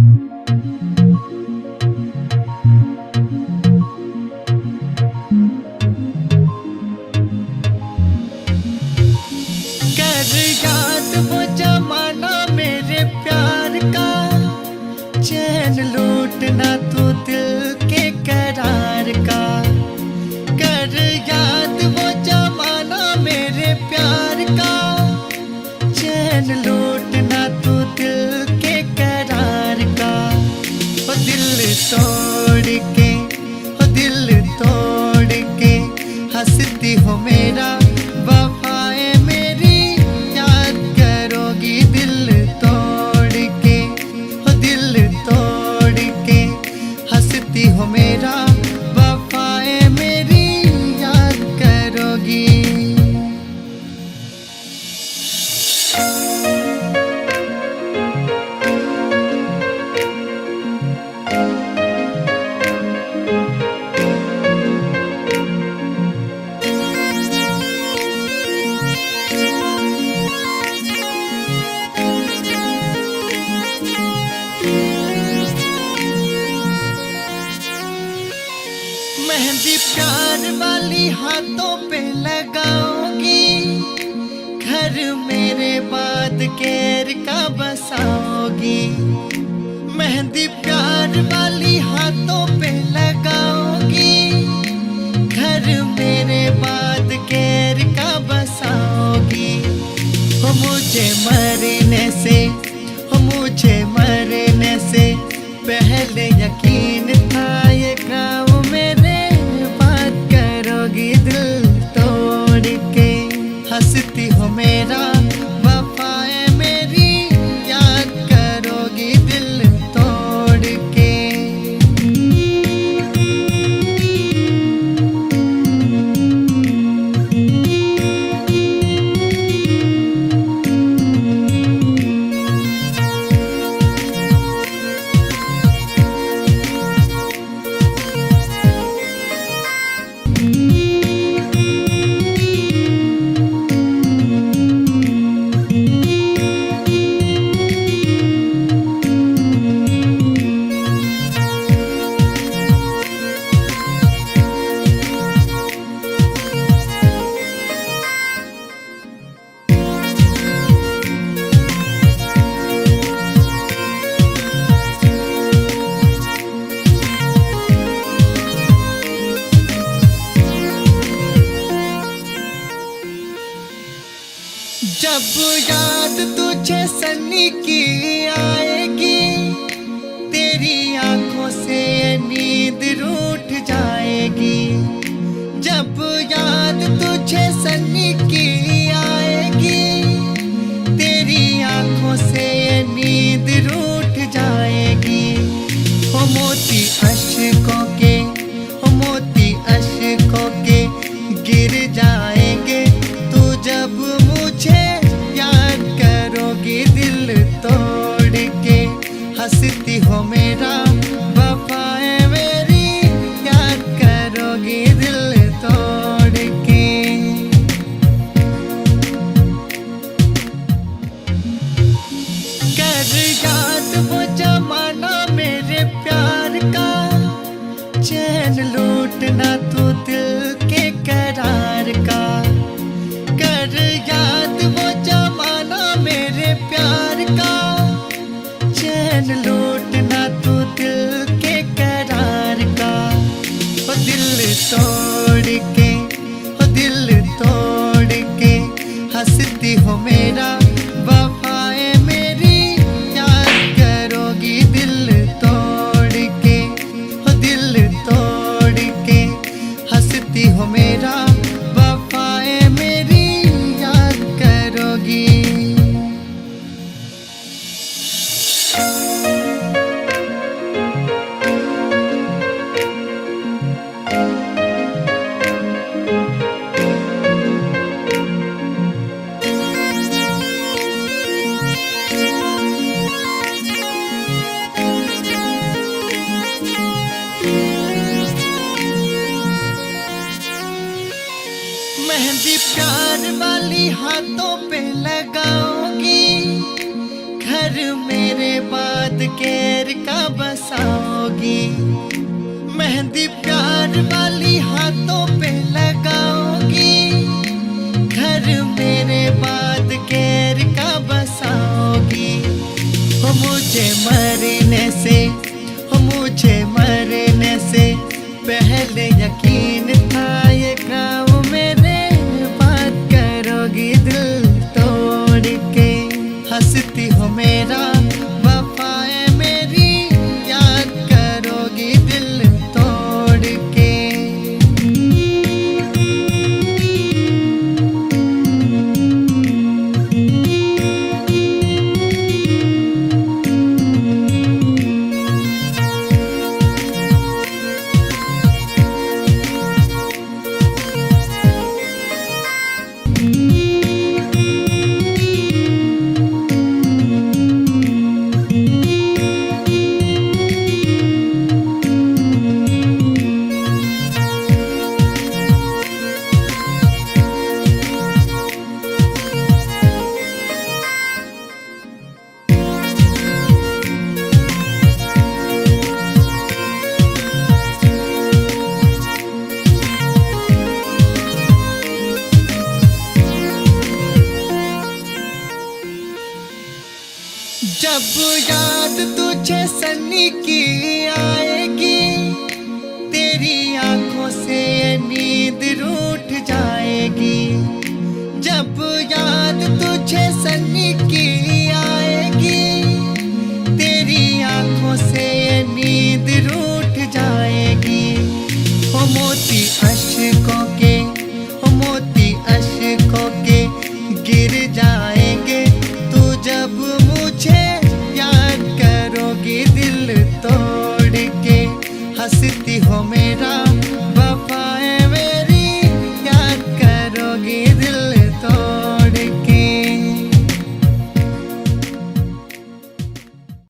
कर याद वो जमाना मेरे प्यार का, चैन लूटना तू दिल के करार का। कर याद वो जमाना मेरे प्यार का, चैन लूटना तू दिल के करार का। ओ दिल तोड़ के, ओ दिल तोड़ के हंसती हो मेरा, वफाए मेरी याद करोगी। दिल तोड़ के, ओ दिल तोड़ के हंसती हो मेरा, वफाए मेरी याद करोगी। मेहंदी प्यार वाली हाथों पे लगाओगी, घर मेरे बाद गैर का बसाओगी। मेहंदी प्यार वाली हाथों पे लगाओगी, घर मेरे बाद गैर का बसाओगी। हो मुझे मरने से, हो मुझे मरने से पहले यकीन था ये गाँव मेरे बात करोगी। दिल तोड़ के हंसती हो मेरा, वफाए मेरी याद करोगी। दिल तोड़ के। जब याद तुझे सन्नी की आएगी, तेरी आंखों से नींद रूठ जाएगी। जब याद तुझे सन्नी की आएगी, तेरी आंखों से नींद रूठ जाएगी। हो मोती अश्कों के, हो मोती अश्कों के गिर जाएंगे तू जब मुझे याद करोगी। दिल तोड़ के हंसती हो मेरा, वफाए मेरी याद करोगी। दिल तोड़ के। कर याद वो जमाना मेरे प्यार का, चैन लूटना तू दिल के करार का। कर याद वो जमाना मेरे प्यार का, चैन लूटना तू दिल के करार का। ओ दिल तोड़ के, ओ दिल तोड़ के हंसती हो मेरा, वफाए मेरी याद करोगी। दिल तोड़ के, ओ दिल तोड़ के हंसती हो मेरा, वफाए मेरी याद करोगी। मेहंदी प्यार वाली हाथों पे लगाओगी, घर मेरे मेरे बाद गैर का बसाओगी। मेहंदी प्यार वाली हाथों पे लगाओगी। घर मेरे बाद गैर का बसाओगी। हो मुझे मरने से, हो मुझे मरने से पहले यकीन था ये गाँव मेरे बात करोगी दिल तोड़ के। हंसती हो मेरा वफाएं मेरी याद करोगी दिल तोड़ के। जब याद तुझे सन्नी की आएगी, तेरी आंखों से नींद रूठ जाएगी। जब याद तुझे सन्नी की आएगी, तेरी आंखों से नींद रूठ जाएगी। हो मोती अश्कों के, हो मोती अश्कों के गिर जाएंगे तू जब मुझे याद करोगी दिल तोड़ के। हंसती हो मेरा